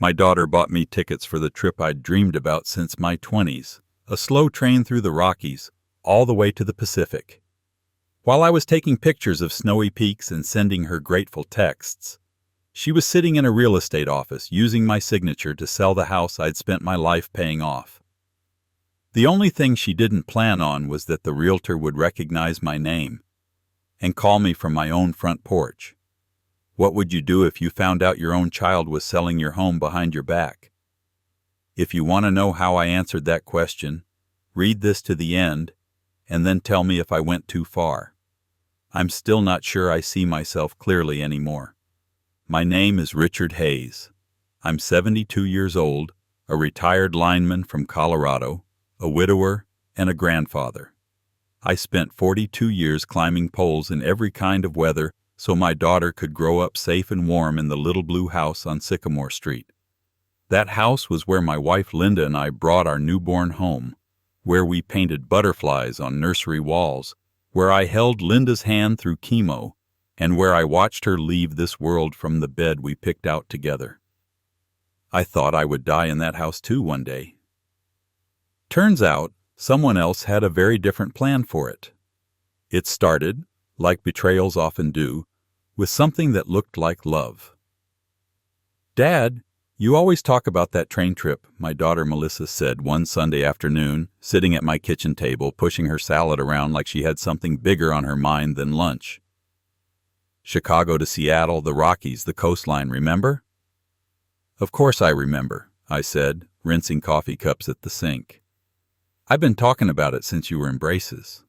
My daughter bought me tickets for the trip I'd dreamed about since my 20s, a slow train through the Rockies, all the way to the Pacific. While I was taking pictures of snowy peaks and sending her grateful texts, she was sitting in a real estate office using my signature to sell the house I'd spent my life paying off. The only thing she didn't plan on was that the realtor would recognize my name and call me from my own front porch. What would you do if you found out your own child was selling your home behind your back? If you want to know how I answered that question, read this to the end and then tell me if I went too far. I'm still not sure I see myself clearly anymore. My name is Richard Hayes. I'm 72 years old, a retired lineman from Colorado, a widower, and a grandfather. I spent 42 years climbing poles in every kind of weather so my daughter could grow up safe and warm in the little blue house on Sycamore Street. That house was where my wife Linda and I brought our newborn home, where we painted butterflies on nursery walls, where I held Linda's hand through chemo, and where I watched her leave this world from the bed we picked out together. I thought I would die in that house too one day. Turns out, someone else had a very different plan for it. It started, like betrayals often do, with something that looked like love. "Dad, you always talk about that train trip," my daughter Melissa said one Sunday afternoon, sitting at my kitchen table, pushing her salad around like she had something bigger on her mind than lunch. "Chicago to Seattle, the Rockies, the coastline, remember?" "Of course I remember," I said, rinsing coffee cups at the sink. "I've been talking about it since you were in braces."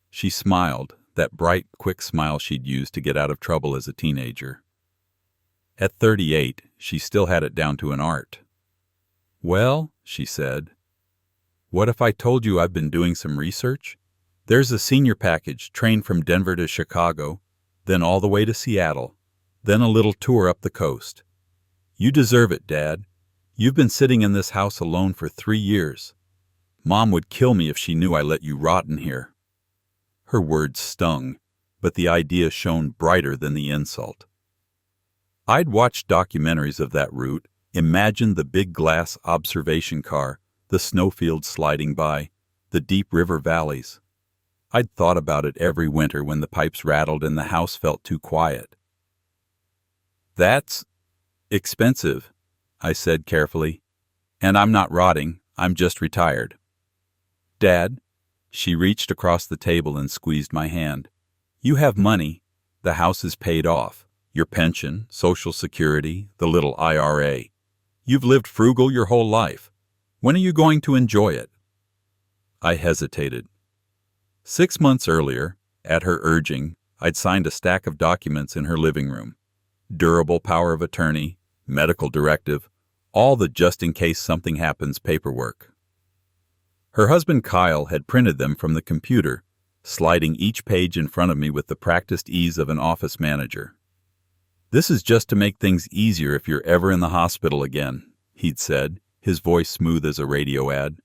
She smiled, that bright, quick smile she'd used to get out of trouble as a teenager. At 38, she still had it down to an art. "Well," she said, "what if I told you I've been doing some research? There's a senior package, train from Denver to Chicago, then all the way to Seattle, then a little tour up the coast. You deserve it, Dad. You've been sitting in this house alone for 3 years. Mom would kill me if she knew I let you rot in here." Her words stung, but the idea shone brighter than the insult. I'd watched documentaries of that route, imagined the big glass observation car, the snowfields sliding by, the deep river valleys. I'd thought about it every winter when the pipes rattled and the house felt too quiet. "That's expensive," I said carefully. "And I'm not rotting, I'm just retired." "Dad," she reached across the table and squeezed my hand. "You have money. The house is paid off. Your pension, Social Security, the little IRA. You've lived frugal your whole life. When are you going to enjoy it?" I hesitated. 6 months earlier, at her urging, I'd signed a stack of documents in her living room. Durable power of attorney, medical directive, all the just-in-case something happens paperwork. Her husband Kyle had printed them from the computer, sliding each page in front of me with the practiced ease of an office manager. "This is just to make things easier if you're ever in the hospital again," he'd said, his voice smooth as a radio ad.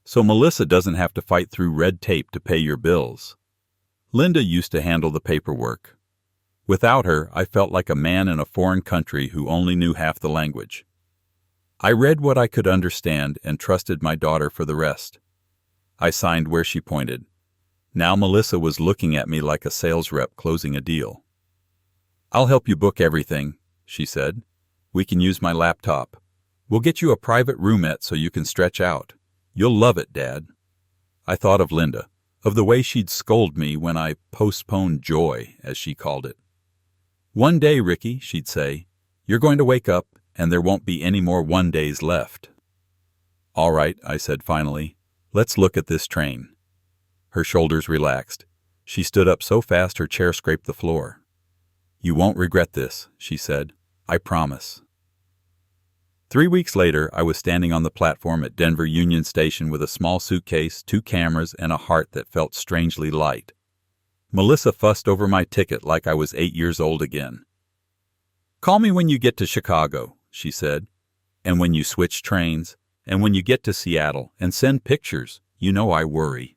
"So Melissa doesn't have to fight through red tape to pay your bills." Linda used to handle the paperwork. Without her, I felt like a man in a foreign country who only knew half the language. I read what I could understand and trusted my daughter for the rest. I signed where she pointed. Now Melissa was looking at me like a sales rep closing a deal. "I'll help you book everything," she said. "We can use my laptop. We'll get you a private roomette so you can stretch out. You'll love it, Dad." I thought of Linda, of the way she'd scold me when I postponed joy, as she called it. "One day, Ricky," she'd say, "you're going to wake up and there won't be any more 1 days left." "All right," I said finally, "let's look at this train." Her shoulders relaxed. She stood up so fast her chair scraped the floor. "You won't regret this," she said. "I promise." 3 weeks later, I was standing on the platform at Denver Union Station with a small suitcase, 2 cameras, and a heart that felt strangely light. Melissa fussed over my ticket like I was 8 years old again. "Call me when you get to Chicago," she said, "and when you switch trains, and when you get to Seattle, and send pictures. You know I worry."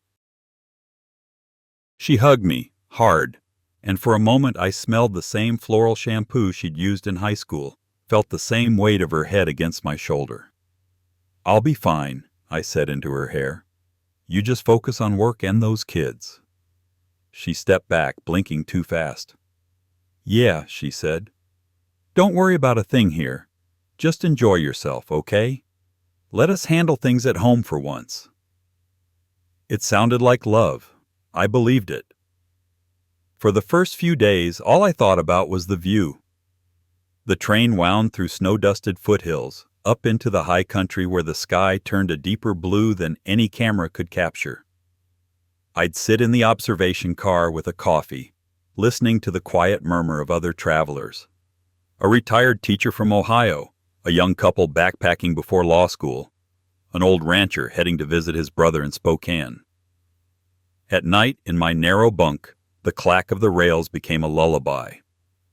She hugged me, hard, and for a moment I smelled the same floral shampoo she'd used in high school, felt the same weight of her head against my shoulder. "I'll be fine," I said into her hair. "You just focus on work and those kids." She stepped back, blinking too fast. "Yeah," she said. "Don't worry about a thing here. Just enjoy yourself, okay? Let us handle things at home for once." It sounded like love. I believed it. For the first few days, all I thought about was the view. The train wound through snow-dusted foothills, up into the high country where the sky turned a deeper blue than any camera could capture. I'd sit in the observation car with a coffee, listening to the quiet murmur of other travelers. A retired teacher from Ohio, a young couple backpacking before law school, an old rancher heading to visit his brother in Spokane. At night, in my narrow bunk, the clack of the rails became a lullaby.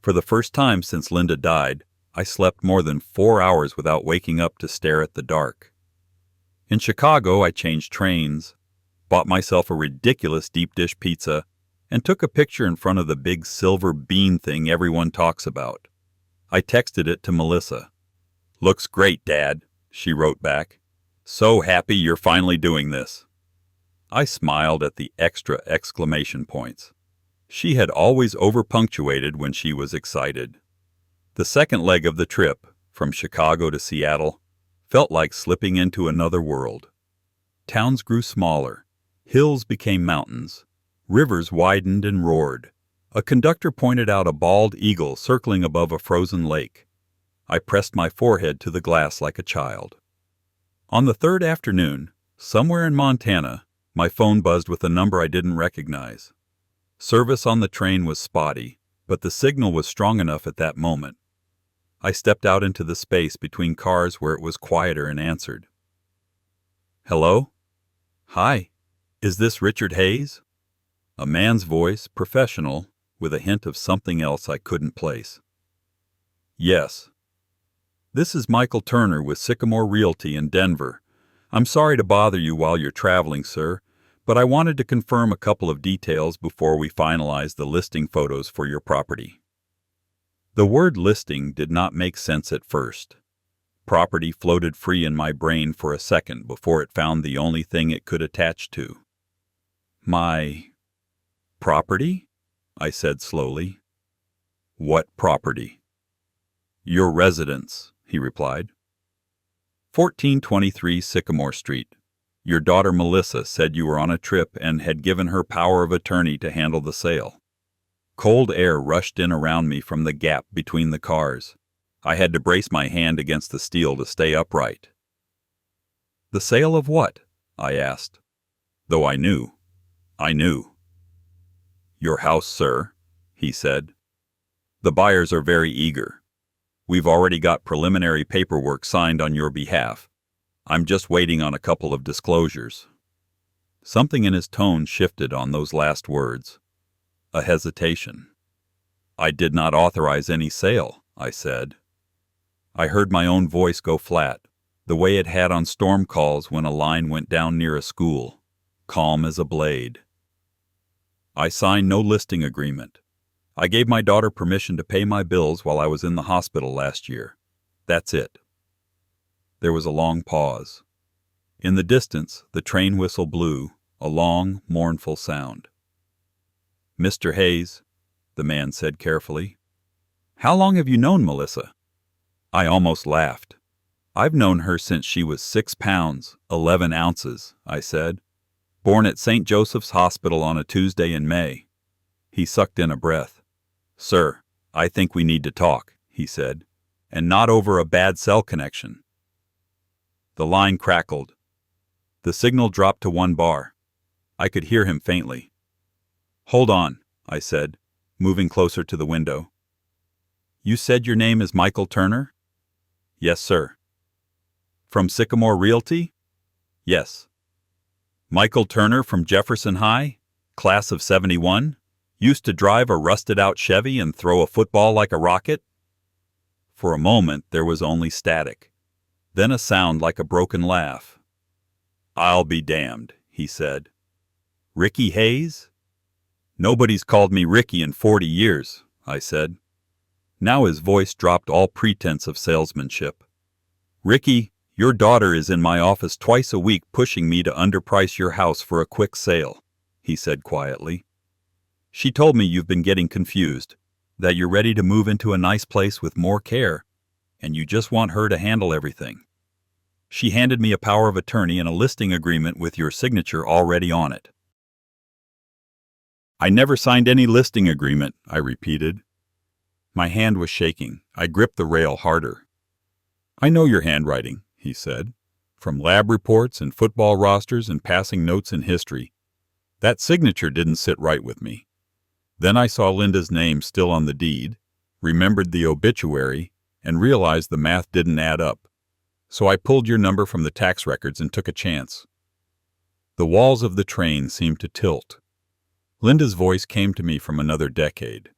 For the first time since Linda died, I slept more than 4 hours without waking up to stare at the dark. In Chicago, I changed trains, bought myself a ridiculous deep dish pizza, and took a picture in front of the big silver bean thing everyone talks about. I texted it to Melissa. "Looks great, Dad," she wrote back. "So happy you're finally doing this." I smiled at the extra exclamation points. She had always over-punctuated when she was excited. The second leg of the trip, from Chicago to Seattle, felt like slipping into another world. Towns grew smaller, hills became mountains, rivers widened and roared. A conductor pointed out a bald eagle circling above a frozen lake. I pressed my forehead to the glass like a child. On the third afternoon, somewhere in Montana, my phone buzzed with a number I didn't recognize. Service on the train was spotty, but the signal was strong enough at that moment. I stepped out into the space between cars where it was quieter and answered. "Hello? Hi. Is this Richard Hayes?" A man's voice, professional, with a hint of something else I couldn't place. "Yes. This is Michael Turner with Sycamore Realty in Denver. I'm sorry to bother you while you're traveling, sir, but I wanted to confirm a couple of details before we finalize the listing photos for your property." The word listing did not make sense at first. Property floated free in my brain for a second before it found the only thing it could attach to. "My property?" I said slowly. "What property?" "Your residence," he replied. 1423 Sycamore Street. Your daughter Melissa said you were on a trip and had given her power of attorney to handle the sale." Cold air rushed in around me from the gap between the cars. I had to brace my hand against the steel to stay upright. "The sale of what?" I asked. Though I knew. "Your house, sir," he said. "The buyers are very eager. We've already got preliminary paperwork signed on your behalf. I'm just waiting on a couple of disclosures." Something in his tone shifted on those last words. A hesitation. "I did not authorize any sale," I said. I heard my own voice go flat, the way it had on storm calls when a line went down near a school, calm as a blade. "I signed no listing agreement. I gave my daughter permission to pay my bills while I was in the hospital last year. That's it." There was a long pause. In the distance, the train whistle blew, a long, mournful sound. "Mr. Hayes," the man said carefully, "how long have you known Melissa?" I almost laughed. "I've known her since she was 6 pounds, 11 ounces, I said. "Born at St. Joseph's Hospital on a Tuesday in May." He sucked in a breath. "Sir, I think we need to talk," he said, "and not over a bad cell connection." The line crackled. The signal dropped to 1 bar. I could hear him faintly. "Hold on," I said, moving closer to the window. "You said your name is Michael Turner?" "Yes, sir." "From Sycamore Realty?" "Yes." "Michael Turner from Jefferson High, class of 71, used to drive a rusted-out Chevy and throw a football like a rocket?" For a moment there was only static, then a sound like a broken laugh. "I'll be damned," he said. "Ricky Hayes?" "Nobody's called me Ricky in 40 years, I said. Now his voice dropped all pretense of salesmanship. "Ricky, your daughter is in my office twice a week pushing me to underprice your house for a quick sale," he said quietly. "She told me you've been getting confused, that you're ready to move into a nice place with more care, and you just want her to handle everything. She handed me a power of attorney and a listing agreement with your signature already on it." "I never signed any listing agreement," I repeated. My hand was shaking. I gripped the rail harder. "I know your handwriting," he said, "from lab reports and football rosters and passing notes in history. That signature didn't sit right with me." Then I saw Linda's name still on the deed, remembered the obituary, and realized the math didn't add up. So I pulled your number from the tax records and took a chance. The walls of the train seemed to tilt. Linda's voice came to me from another decade.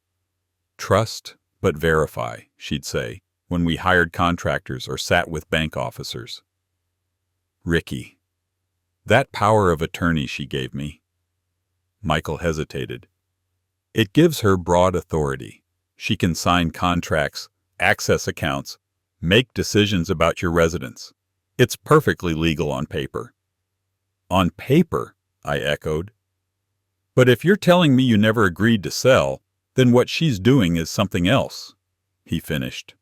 "Trust, but verify," she'd say, when we hired contractors or sat with bank officers. Ricky. That power of attorney she gave me. Michael hesitated. "It gives her broad authority. She can sign contracts, access accounts, make decisions about your residence. It's perfectly legal on paper." "On paper?" I echoed. "But if you're telling me you never agreed to sell, then what she's doing is something else," he finished.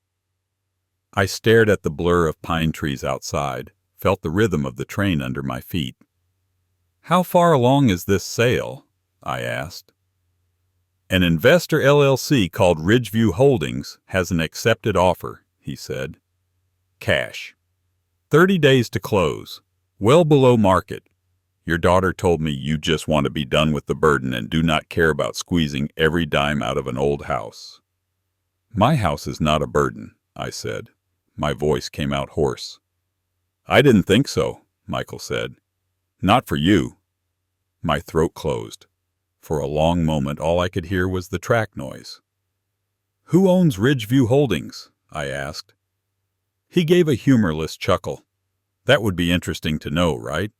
I stared at the blur of pine trees outside, felt the rhythm of the train under my feet. "How far along is this sale?" I asked. "An investor LLC called Ridgeview Holdings has an accepted offer," he said. "Cash. 30 days to close. Well below market. Your daughter told me you just want to be done with the burden and do not care about squeezing every dime out of an old house." "My house is not a burden," I said. My voice came out hoarse. "I didn't think so," Michael said. "Not for you." My throat closed. For a long moment all I could hear was the track noise. "Who owns Ridgeview Holdings?" I asked. He gave a humorless chuckle. "That would be interesting to know, right?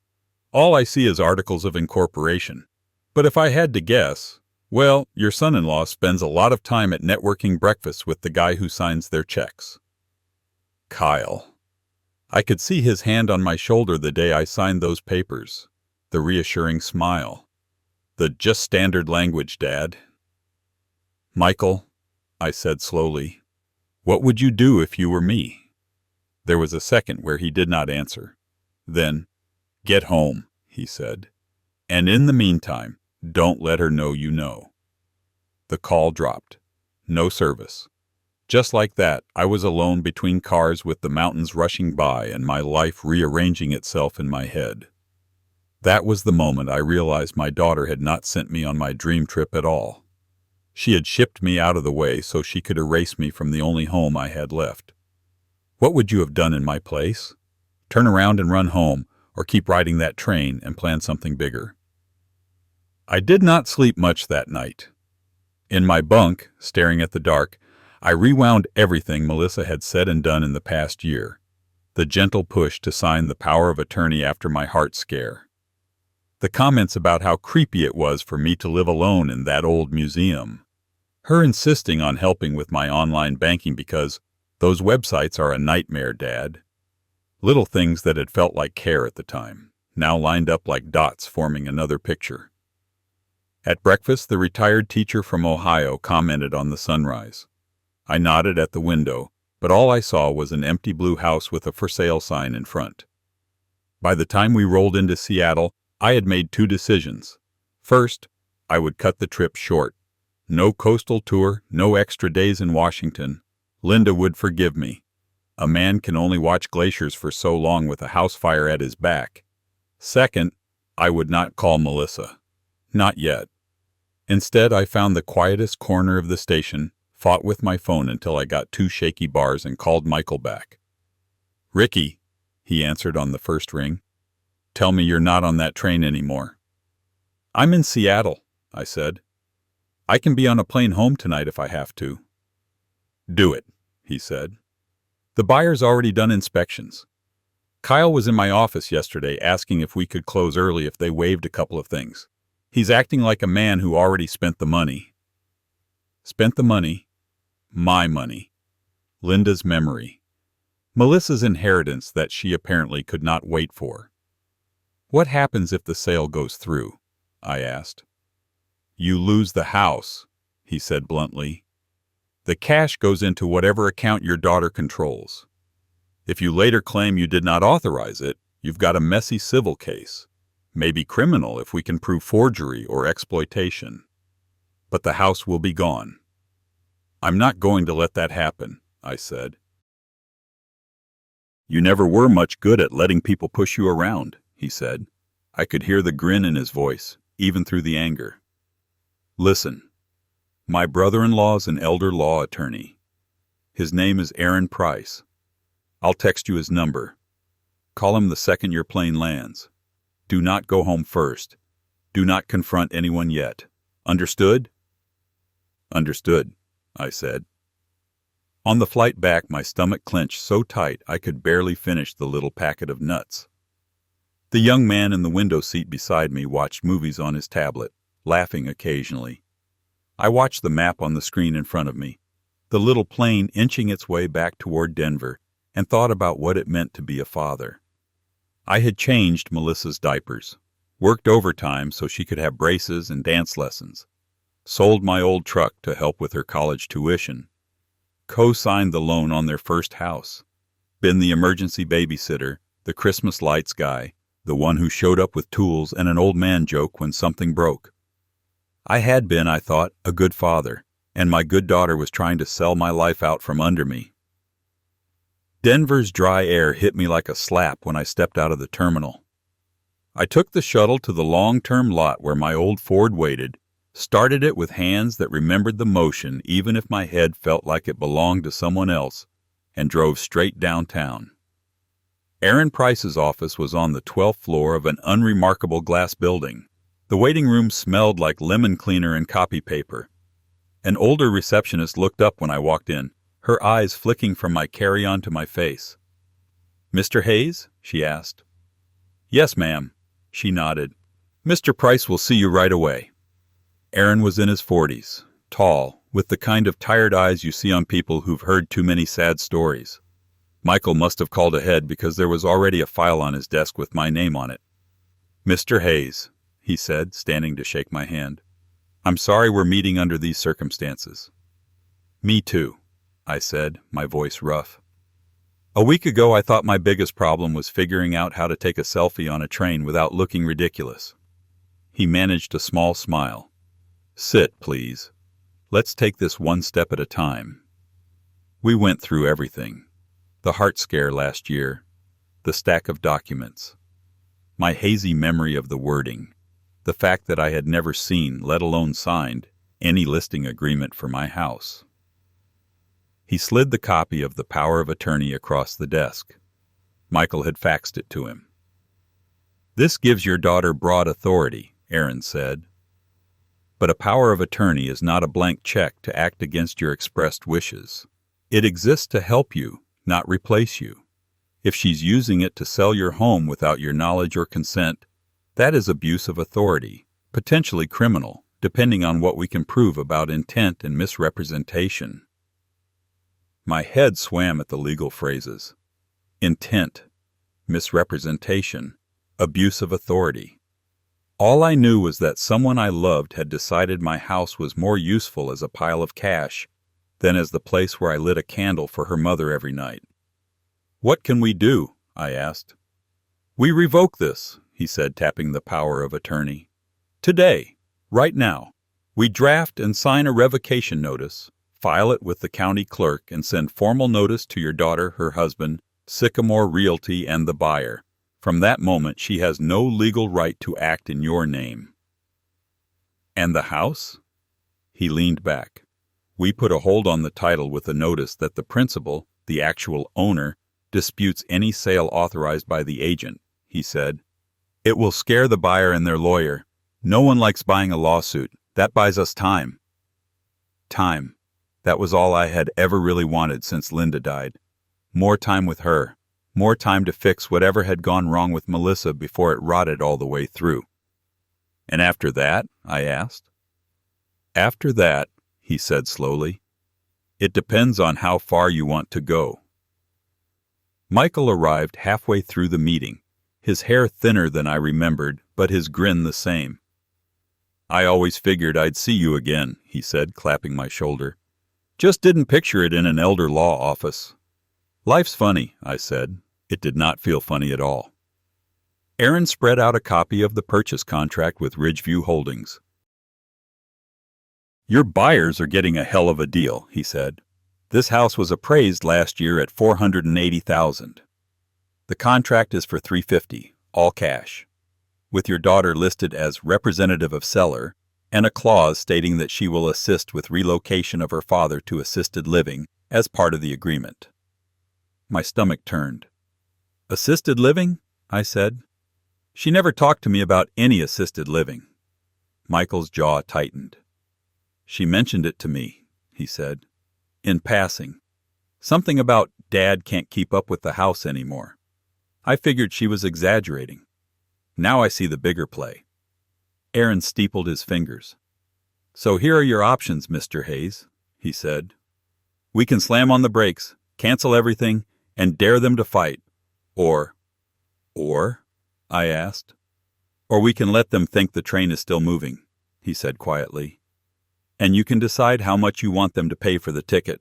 All I see is articles of incorporation. But if I had to guess, well, your son-in-law spends a lot of time at networking breakfasts with the guy who signs their checks." Kyle. I could see his hand on my shoulder the day I signed those papers. The reassuring smile. The "just standard language, Dad." "Michael," I said slowly, "what would you do if you were me?" There was a second where he did not answer. Then, "Get home," he said. "And in the meantime, don't let her know you know." The call dropped. No service. Just like that, I was alone between cars with the mountains rushing by and my life rearranging itself in my head. That was the moment I realized my daughter had not sent me on my dream trip at all. She had shipped me out of the way so she could erase me from the only home I had left. What would you have done in my place? Turn around and run home, or keep riding that train and plan something bigger? I did not sleep much that night. In my bunk, staring at the dark, I rewound everything Melissa had said and done in the past year. The gentle push to sign the power of attorney after my heart scare. The comments about how creepy it was for me to live alone in that old museum. Her insisting on helping with my online banking because those websites are a nightmare, Dad. Little things that had felt like care at the time, now lined up like dots forming another picture. At breakfast, the retired teacher from Ohio commented on the sunrise. I nodded at the window, but all I saw was an empty blue house with a for sale sign in front. By the time we rolled into Seattle, I had made 2 decisions. First, I would cut the trip short. No coastal tour, no extra days in Washington. Linda would forgive me. A man can only watch glaciers for so long with a house fire at his back. Second, I would not call Melissa. Not yet. Instead, I found the quietest corner of the station, fought with my phone until I got 2 shaky bars and called Michael back. "Ricky," he answered on the first ring. "Tell me you're not on that train anymore." "I'm in Seattle," I said. "I can be on a plane home tonight if I have to." "Do it," he said. "The buyer's already done inspections. Kyle was in my office yesterday asking if we could close early if they waived a couple of things. He's acting like a man who already spent the money." "Spent the money?" My money. Linda's memory. Melissa's inheritance that she apparently could not wait for. What happens if the sale goes through? I asked. You lose the house, he said bluntly. The cash goes into whatever account your daughter controls. If you later claim you did not authorize it, you've got a messy civil case. Maybe criminal if we can prove forgery or exploitation. But the house will be gone. I'm not going to let that happen, I said. You never were much good at letting people push you around, he said. I could hear the grin in his voice, even through the anger. Listen, my brother-in-law's an elder law attorney. His name is Aaron Price. I'll text you his number. Call him the second your plane lands. Do not go home first. Do not confront anyone yet. Understood? Understood, I said. On the flight back, my stomach clenched so tight I could barely finish the little packet of nuts. The young man in the window seat beside me watched movies on his tablet, laughing occasionally. I watched the map on the screen in front of me, the little plane inching its way back toward Denver, and thought about what it meant to be a father. I had changed Melissa's diapers, worked overtime so she could have braces and dance lessons, sold my old truck to help with her college tuition, co-signed the loan on their first house, been the emergency babysitter, the Christmas lights guy, the one who showed up with tools and an old man joke when something broke. I had been, I thought, a good father, and my good daughter was trying to sell my life out from under me. Denver's dry air hit me like a slap when I stepped out of the terminal. I took the shuttle to the long-term lot where my old Ford waited, started it with hands that remembered the motion even if my head felt like it belonged to someone else, and drove straight downtown. Aaron Price's office was on the 12th floor of an unremarkable glass building. The waiting room smelled like lemon cleaner and copy paper. An older receptionist looked up when I walked in, her eyes flicking from my carry-on to my face. "Mr. Hayes?" she asked. "Yes, ma'am," she nodded. "Mr. Price will see you right away." Aaron was in his 40s, tall, with the kind of tired eyes you see on people who've heard too many sad stories. Michael must have called ahead because there was already a file on his desk with my name on it. "Mr. Hayes," he said, standing to shake my hand. "I'm sorry we're meeting under these circumstances." "Me too," I said, my voice rough. A week ago I thought my biggest problem was figuring out how to take a selfie on a train without looking ridiculous. He managed a small smile. "Sit, please. Let's take this one step at a time." We went through everything. The heart scare last year, the stack of documents, my hazy memory of the wording, the fact that I had never seen, let alone signed, any listing agreement for my house. He slid the copy of the power of attorney across the desk. Michael had faxed it to him. "This gives your daughter broad authority," Aaron said. "But a power of attorney is not a blank check to act against your expressed wishes. It exists to help you, not replace you. If she's using it to sell your home without your knowledge or consent, that is abuse of authority, potentially criminal, depending on what we can prove about intent and misrepresentation." My head swam at the legal phrases. Intent, misrepresentation, abuse of authority. All I knew was that someone I loved had decided my house was more useful as a pile of cash than as the place where I lit a candle for her mother every night. "What can we do?" I asked. "We revoke this," he said, tapping the power of attorney. "Today, right now, we draft and sign a revocation notice, file it with the county clerk, and send formal notice to your daughter, her husband, Sycamore Realty, and the buyer. From that moment, she has no legal right to act in your name." "And the house?" He leaned back. "We put a hold on the title with a notice that the principal, the actual owner, disputes any sale authorized by the agent," he said. "It will scare the buyer and their lawyer. No one likes buying a lawsuit. That buys us time." Time. That was all I had ever really wanted since Linda died. More time with her. More time to fix whatever had gone wrong with Melissa before it rotted all the way through. "And after that?" I asked. "After that," he said slowly, It depends on how far you want to go. Michael arrived halfway through the meeting, his hair thinner than I remembered, but his grin the same. I always figured I'd see you again, he said, clapping my shoulder. Just didn't picture it in an elder law office. Life's funny, I said. It did not feel funny at all. Aaron spread out a copy of the purchase contract with Ridgeview Holdings. Your buyers are getting a hell of a deal, he said. This house was appraised last year at $480,000. The contract is for $350, all cash, with your daughter listed as representative of seller and a clause stating that she will assist with relocation of her father to assisted living as part of the agreement. My stomach turned. Assisted living? I said. She never talked to me about any assisted living. Michael's jaw tightened. She mentioned it to me, he said, in passing. Something about Dad can't keep up with the house anymore. I figured she was exaggerating. Now I see the bigger play. Aaron steepled his fingers. So here are your options, Mr. Hayes, he said. We can slam on the brakes, cancel everything, and dare them to fight. Or, I asked. Or we can let them think the train is still moving, he said quietly. And you can decide how much you want them to pay for the ticket.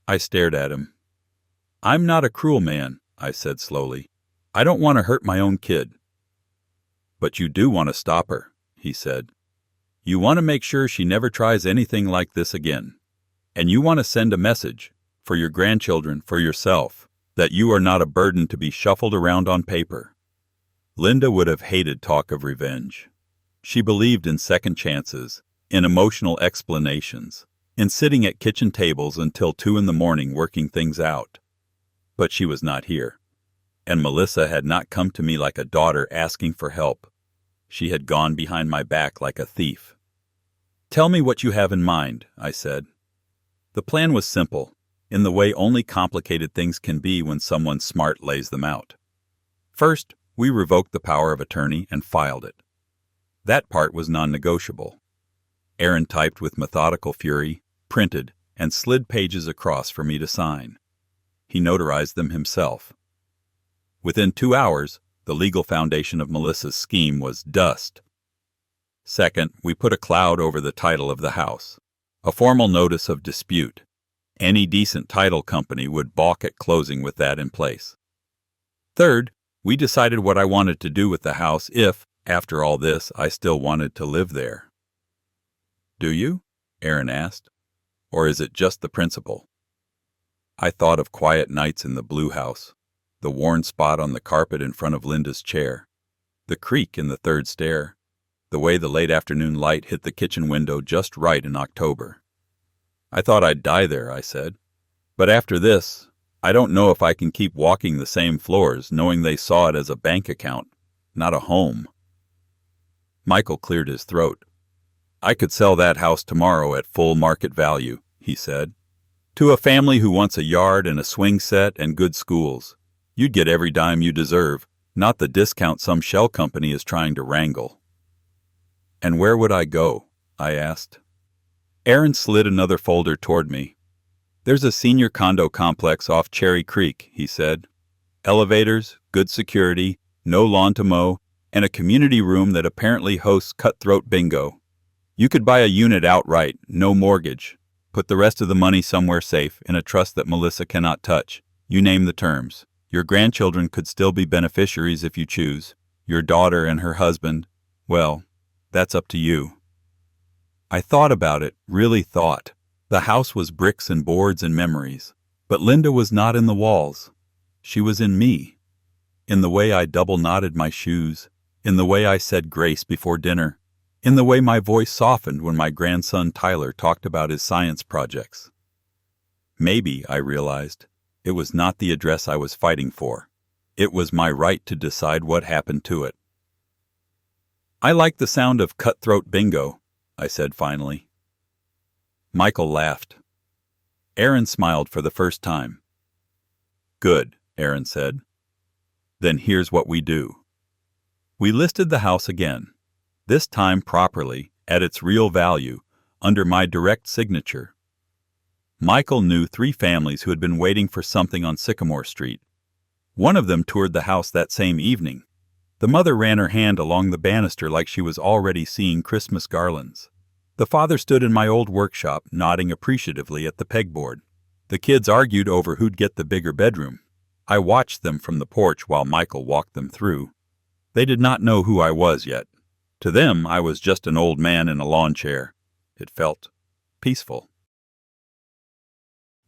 I stared at him. I'm not a cruel man, I said slowly. I don't want to hurt my own kid. But you do want to stop her, he said. You want to make sure she never tries anything like this again. And you want to send a message, for your grandchildren, for yourself, that you are not a burden to be shuffled around on paper. Linda would have hated talk of revenge. She believed in second chances, in emotional explanations, in sitting at kitchen tables until 2 a.m. working things out. But she was not here. And Melissa had not come to me like a daughter asking for help. She had gone behind my back like a thief. Tell me what you have in mind, I said. The plan was simple, in the way only complicated things can be when someone smart lays them out. First, we revoked the power of attorney and filed it. That part was non-negotiable. Aaron typed with methodical fury, printed, and slid pages across for me to sign. He notarized them himself. Within 2 hours, the legal foundation of Melissa's scheme was dust. Second, we put a cloud over the title of the house, a formal notice of dispute. Any decent title company would balk at closing with that in place. Third, we decided what I wanted to do with the house if, after all this, I still wanted to live there. Do you? Aaron asked. Or is it just the principle? I thought of quiet nights in the blue house, the worn spot on the carpet in front of Linda's chair, the creak in the third stair, the way the late afternoon light hit the kitchen window just right in October. I thought I'd die there, I said. But after this, I don't know if I can keep walking the same floors knowing they saw it as a bank account, not a home. Michael cleared his throat. I could sell that house tomorrow at full market value, he said. To a family who wants a yard and a swing set and good schools. You'd get every dime you deserve, not the discount some shell company is trying to wrangle. And where would I go? I asked. Aaron slid another folder toward me. There's a senior condo complex off Cherry Creek, he said. Elevators, good security, no lawn to mow, and a community room that apparently hosts cutthroat bingo. You could buy a unit outright, no mortgage. Put the rest of the money somewhere safe in a trust that Melissa cannot touch. You name the terms. Your grandchildren could still be beneficiaries if you choose. Your daughter and her husband, well, that's up to you. I thought about it, really thought. The house was bricks and boards and memories. But Linda was not in the walls. She was in me. In the way I double-knotted my shoes. In the way I said grace before dinner. In the way my voice softened when my grandson Tyler talked about his science projects. Maybe, I realized, it was not the address I was fighting for. It was my right to decide what happened to it. I like the sound of cutthroat bingo, I said finally. Michael laughed. Aaron smiled for the first time. Good, Aaron said. Then here's what we do. We listed the house again, this time properly, at its real value, under my direct signature. Michael knew 3 families who had been waiting for something on Sycamore Street. One of them toured the house that same evening. The mother ran her hand along the banister like she was already seeing Christmas garlands. The father stood in my old workshop, nodding appreciatively at the pegboard. The kids argued over who'd get the bigger bedroom. I watched them from the porch while Michael walked them through. They did not know who I was yet. To them, I was just an old man in a lawn chair. It felt peaceful.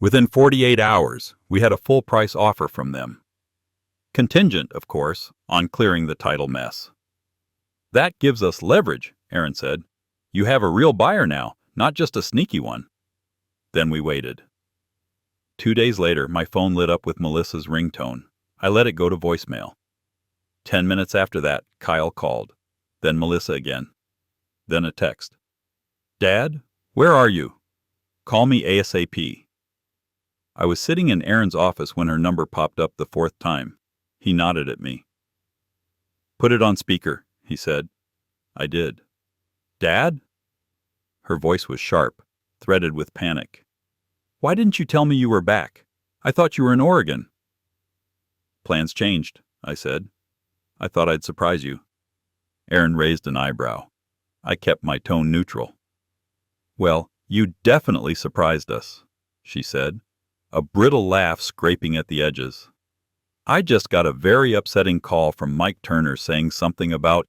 Within 48 hours, we had a full-price offer from them. Contingent, of course, on clearing the title mess. "That gives us leverage," Aaron said. "You have a real buyer now, not just a sneaky one." Then we waited. 2 days later, my phone lit up with Melissa's ringtone. I let it go to voicemail. 10 minutes after that, Kyle called. Then Melissa again. Then a text. "Dad, where are you? Call me ASAP." I was sitting in Aaron's office when her number popped up the 4th time. He nodded at me. "Put it on speaker," he said. I did. "Dad?" Her voice was sharp, threaded with panic. "Why didn't you tell me you were back? I thought you were in Oregon." "Plans changed," I said. "I thought I'd surprise you." Aaron raised an eyebrow. I kept my tone neutral. "Well, you definitely surprised us," she said, a brittle laugh scraping at the edges. "I just got a very upsetting call from Mike Turner saying something about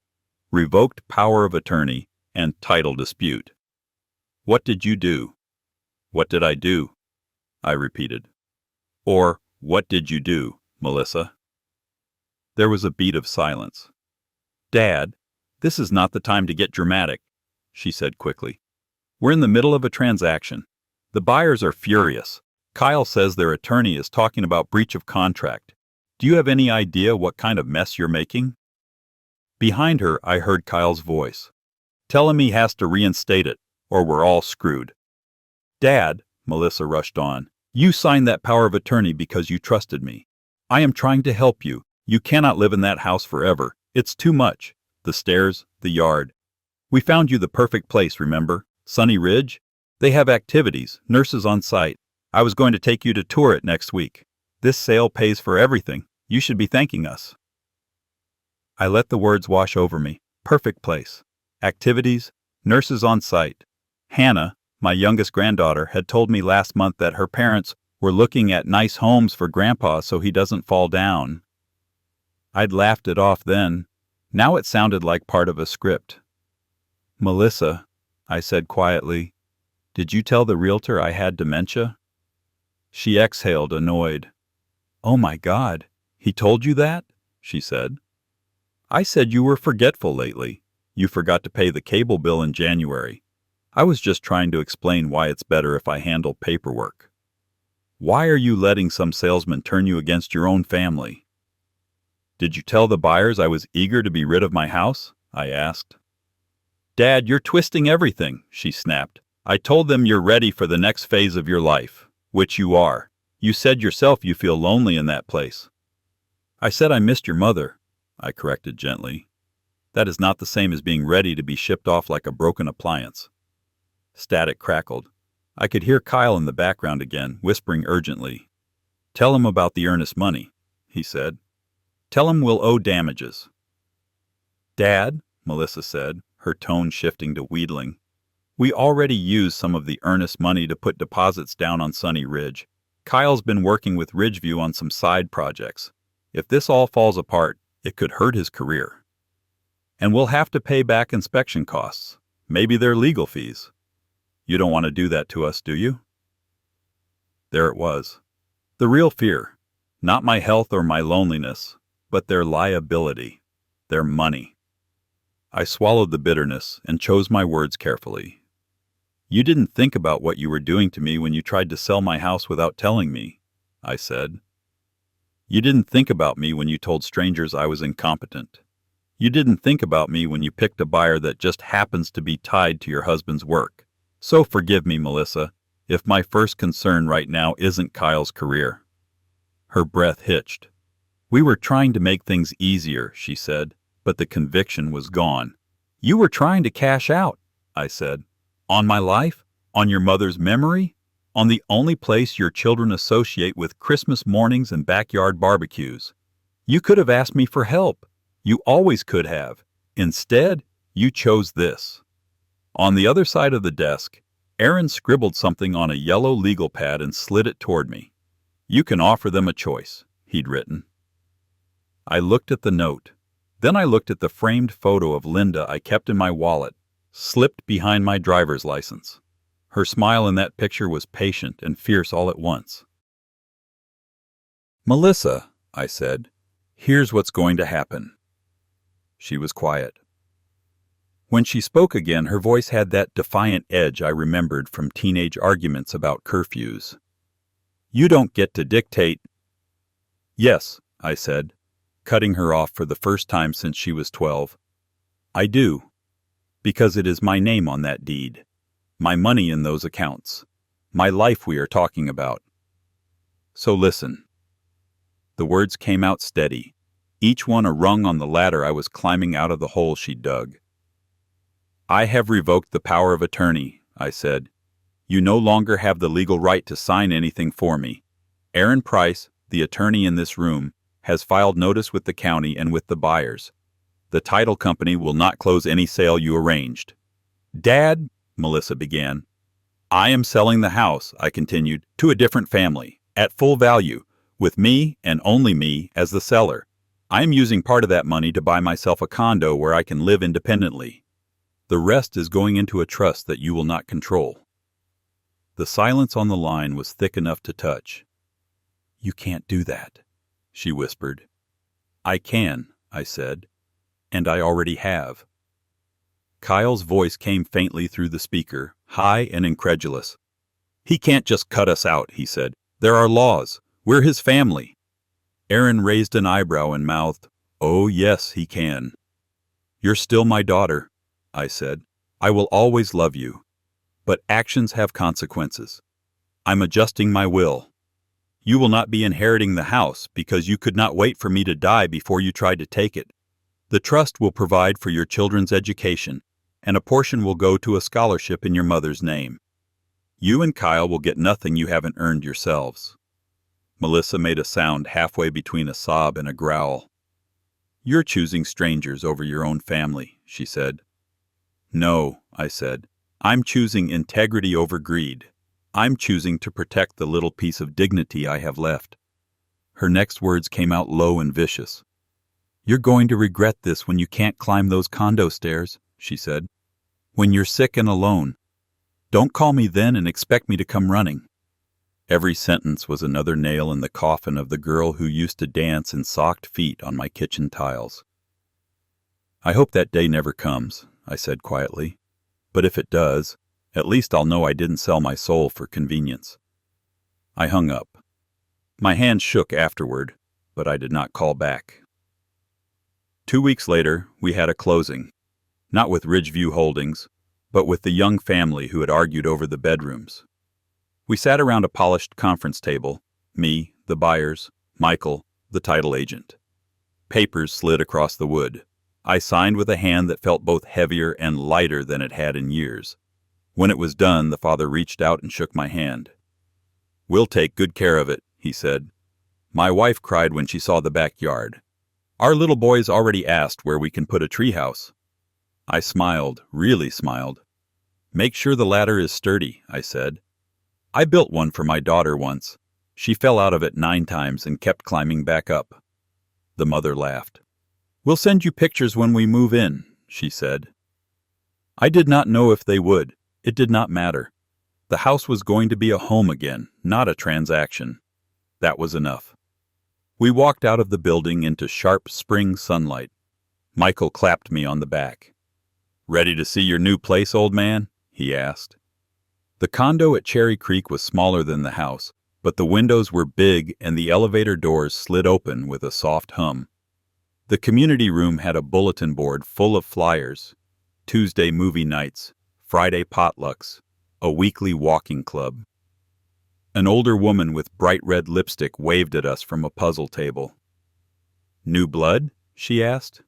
revoked power of attorney and title dispute. What did you do?" "What did I do?" I repeated. "Or, what did you do, Melissa?" There was a beat of silence. "Dad, this is not the time to get dramatic," she said quickly. "We're in the middle of a transaction. The buyers are furious. Kyle says their attorney is talking about breach of contract. Do you have any idea what kind of mess you're making?" Behind her, I heard Kyle's voice. "Tell him he has to reinstate it, or we're all screwed." "Dad," Melissa rushed on, "you signed that power of attorney because you trusted me. I am trying to help you. You cannot live in that house forever. It's too much. The stairs, the yard. We found you the perfect place, remember? Sunny Ridge? They have activities, nurses on site. I was going to take you to tour it next week. This sale pays for everything. You should be thanking us." I let the words wash over me. Perfect place. Activities, nurses on site. Hannah, my youngest granddaughter, had told me last month that her parents were looking at nice homes for Grandpa so he doesn't fall down. I'd laughed it off then. Now it sounded like part of a script. "Melissa," I said quietly, "did you tell the realtor I had dementia?" She exhaled, annoyed. "Oh my God, he told you that?" she said. "I said you were forgetful lately. You forgot to pay the cable bill in January. I was just trying to explain why it's better if I handle paperwork. Why are you letting some salesman turn you against your own family?" "Did you tell the buyers I was eager to be rid of my house?" I asked. "Dad, you're twisting everything," she snapped. "I told them you're ready for the next phase of your life, which you are. You said yourself you feel lonely in that place." "I said I missed your mother," I corrected gently. "That is not the same as being ready to be shipped off like a broken appliance." Static crackled. I could hear Kyle in the background again, whispering urgently. "Tell him about the earnest money," he said. "Tell him we'll owe damages." "Dad," Melissa said, her tone shifting to wheedling, "we already used some of the earnest money to put deposits down on Sunny Ridge. Kyle's been working with Ridgeview on some side projects. If this all falls apart, it could hurt his career. And we'll have to pay back inspection costs. Maybe their legal fees. You don't want to do that to us, do you?" There it was. The real fear. Not my health or my loneliness, but their liability. Their money. I swallowed the bitterness and chose my words carefully. "You didn't think about what you were doing to me when you tried to sell my house without telling me," I said. "You didn't think about me when you told strangers I was incompetent. You didn't think about me when you picked a buyer that just happens to be tied to your husband's work. So forgive me, Melissa, if my first concern right now isn't Kyle's career." Her breath hitched. "We were trying to make things easier," she said, but the conviction was gone. "You were trying to cash out," I said. "On my life? On your mother's memory?" on the only place your children associate with Christmas mornings and backyard barbecues. You could have asked me for help. You always could have. Instead, you chose this." On the other side of the desk, Aaron scribbled something on a yellow legal pad and slid it toward me. "You can offer them a choice," he'd written. I looked at the note. Then I looked at the framed photo of Linda I kept in my wallet, slipped behind my driver's license. Her smile in that picture was patient and fierce all at once. "Melissa," I said, "here's what's going to happen." She was quiet. When she spoke again, her voice had that defiant edge I remembered from teenage arguments about curfews. "You don't get to dictate." "Yes," I said, cutting her off for the first time since she was 12. "I do. Because it is my name on that deed. My money in those accounts. My life we are talking about. So listen." The words came out steady, each one a rung on the ladder I was climbing out of the hole she dug. "I have revoked the power of attorney," I said. "You no longer have the legal right to sign anything for me. Aaron Price, the attorney in this room, has filed notice with the county and with the buyers. The title company will not close any sale you arranged." "Dad," Melissa began. "I am selling the house," I continued, "to a different family, at full value, with me and only me as the seller. I am using part of that money to buy myself a condo where I can live independently. The rest is going into a trust that you will not control." The silence on the line was thick enough to touch. "You can't do that," she whispered. "I can," I said, "and I already have." Kyle's voice came faintly through the speaker, high and incredulous. "He can't just cut us out," he said. "There are laws. We're his family." Aaron raised an eyebrow and mouthed, "Oh, yes, he can." "You're still my daughter," I said. "I will always love you. But actions have consequences. I'm adjusting my will. You will not be inheriting the house because you could not wait for me to die before you tried to take it. The trust will provide for your children's education, and a portion will go to a scholarship in your mother's name. You and Kyle will get nothing you haven't earned yourselves." Melissa made a sound halfway between a sob and a growl. "You're choosing strangers over your own family," she said. "No," I said. "I'm choosing integrity over greed. I'm choosing to protect the little piece of dignity I have left." Her next words came out low and vicious. "You're going to regret this when you can't climb those condo stairs," she said. "When you're sick and alone. Don't call me then and expect me to come running." Every sentence was another nail in the coffin of the girl who used to dance in socked feet on my kitchen tiles. "I hope that day never comes," I said quietly. "But if it does, at least I'll know I didn't sell my soul for convenience." I hung up. My hand shook afterward, but I did not call back. 2 weeks later, we had a closing. Not with Ridgeview Holdings, but with the young family who had argued over the bedrooms. We sat around a polished conference table, me, the buyers, Michael, the title agent. Papers slid across the wood. I signed with a hand that felt both heavier and lighter than it had in years. When it was done, the father reached out and shook my hand. "We'll take good care of it," he said. "My wife cried when she saw the backyard. Our little boy's already asked where we can put a treehouse." I smiled, really smiled. "Make sure the ladder is sturdy," I said. "I built one for my daughter once. She fell out of it 9 times and kept climbing back up." The mother laughed. "We'll send you pictures when we move in," she said. I did not know if they would. It did not matter. The house was going to be a home again, not a transaction. That was enough. We walked out of the building into sharp spring sunlight. Michael clapped me on the back. "Ready to see your new place, old man?" he asked. The condo at Cherry Creek was smaller than the house, but the windows were big and the elevator doors slid open with a soft hum. The community room had a bulletin board full of flyers: Tuesday movie nights, Friday potlucks, a weekly walking club. An older woman with bright red lipstick waved at us from a puzzle table. "New blood?" she asked.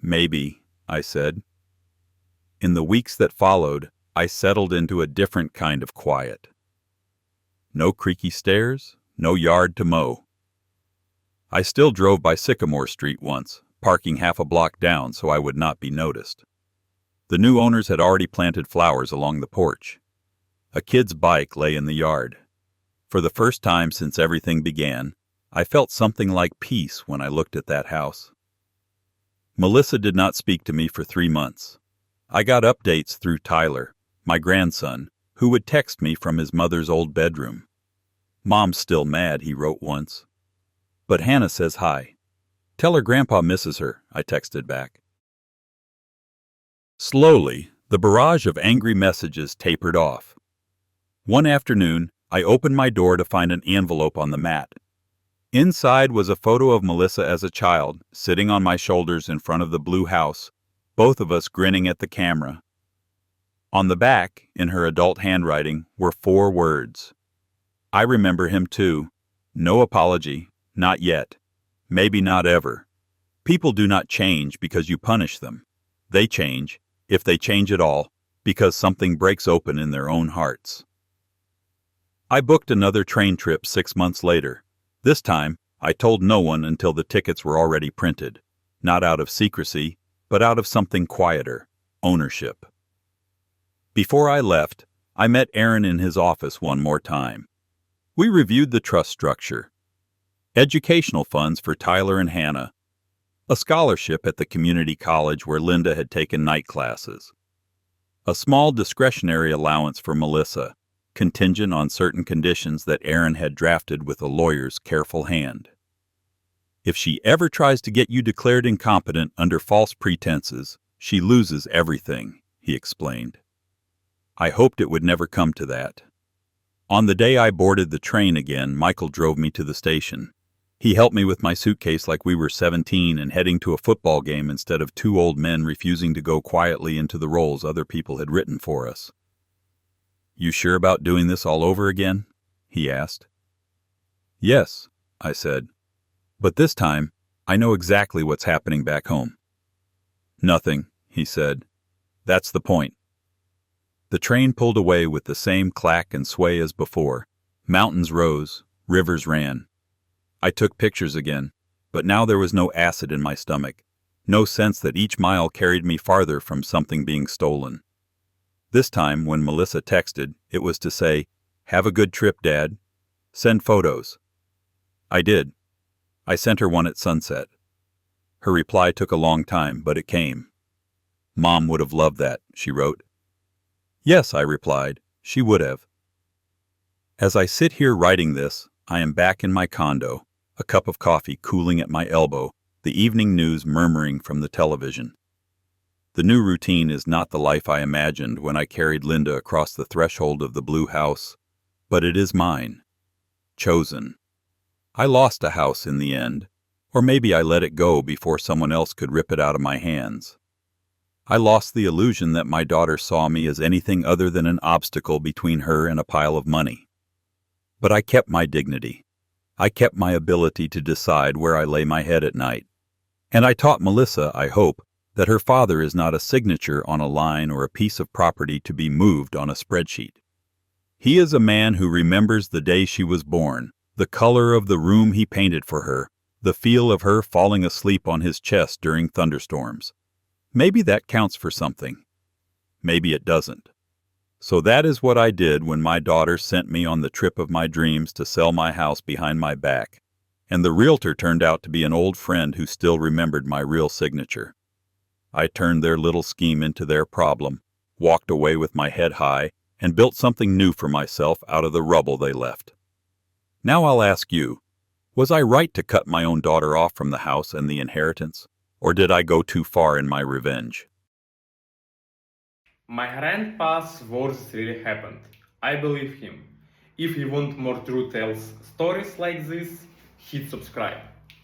"Maybe," I said. In the weeks that followed, I settled into a different kind of quiet. No creaky stairs, no yard to mow. I still drove by Sycamore Street once, parking half a block down so I would not be noticed. The new owners had already planted flowers along the porch. A kid's bike lay in the yard. For the first time since everything began, I felt something like peace when I looked at that house. Melissa did not speak to me for 3 months. I got updates through Tyler, my grandson, who would text me from his mother's old bedroom. "Mom's still mad," he wrote once. "But Hannah says hi. Tell her Grandpa misses her," I texted back. Slowly, the barrage of angry messages tapered off. One afternoon, I opened my door to find an envelope on the mat. Inside was a photo of Melissa as a child, sitting on my shoulders in front of the blue house, both of us grinning at the camera. On the back, in her adult handwriting, were 4 words. "I remember him too. No apology. Not yet. Maybe not ever. People do not change because you punish them. They change, if they change at all, because something breaks open in their own hearts." I booked another train trip 6 months later. This time, I told no one until the tickets were already printed. Not out of secrecy, but out of something quieter: ownership. Before I left, I met Aaron in his office one more time. We reviewed the trust structure. Educational funds for Tyler and Hannah. A scholarship at the community college where Linda had taken night classes. A small discretionary allowance for Melissa, contingent on certain conditions that Aaron had drafted with a lawyer's careful hand. "If she ever tries to get you declared incompetent under false pretenses, she loses everything," he explained. I hoped it would never come to that. On the day I boarded the train again, Michael drove me to the station. He helped me with my suitcase like we were 17 and heading to a football game instead of 2 old men refusing to go quietly into the roles other people had written for us. "You sure about doing this all over again?" he asked. "Yes," I said. "But this time, I know exactly what's happening back home." "Nothing," he said. "That's the point." The train pulled away with the same clack and sway as before. Mountains rose, rivers ran. I took pictures again, but now there was no acid in my stomach, no sense that each mile carried me farther from something being stolen. This time, when Melissa texted, it was to say, "Have a good trip, Dad. Send photos." I did. I sent her one at sunset. Her reply took a long time, but it came. "Mom would have loved that," she wrote. "Yes," I replied, "she would have." As I sit here writing this, I am back in my condo, a cup of coffee cooling at my elbow, the evening news murmuring from the television. The new routine is not the life I imagined when I carried Linda across the threshold of the blue house, but it is mine. Chosen. I lost a house in the end, or maybe I let it go before someone else could rip it out of my hands. I lost the illusion that my daughter saw me as anything other than an obstacle between her and a pile of money. But I kept my dignity. I kept my ability to decide where I lay my head at night. And I taught Melissa, I hope, that her father is not a signature on a line or a piece of property to be moved on a spreadsheet. He is a man who remembers the day she was born, the color of the room he painted for her, the feel of her falling asleep on his chest during thunderstorms. Maybe that counts for something. Maybe it doesn't. So that is what I did when my daughter sent me on the trip of my dreams to sell my house behind my back, and the realtor turned out to be an old friend who still remembered my real signature. I turned their little scheme into their problem, walked away with my head high, and built something new for myself out of the rubble they left. Now I'll ask you, was I right to cut my own daughter off from the house and the inheritance, or did I go too far in my revenge? My grandpa's words really happened. I believe him. If you want more true tales stories like this, hit subscribe.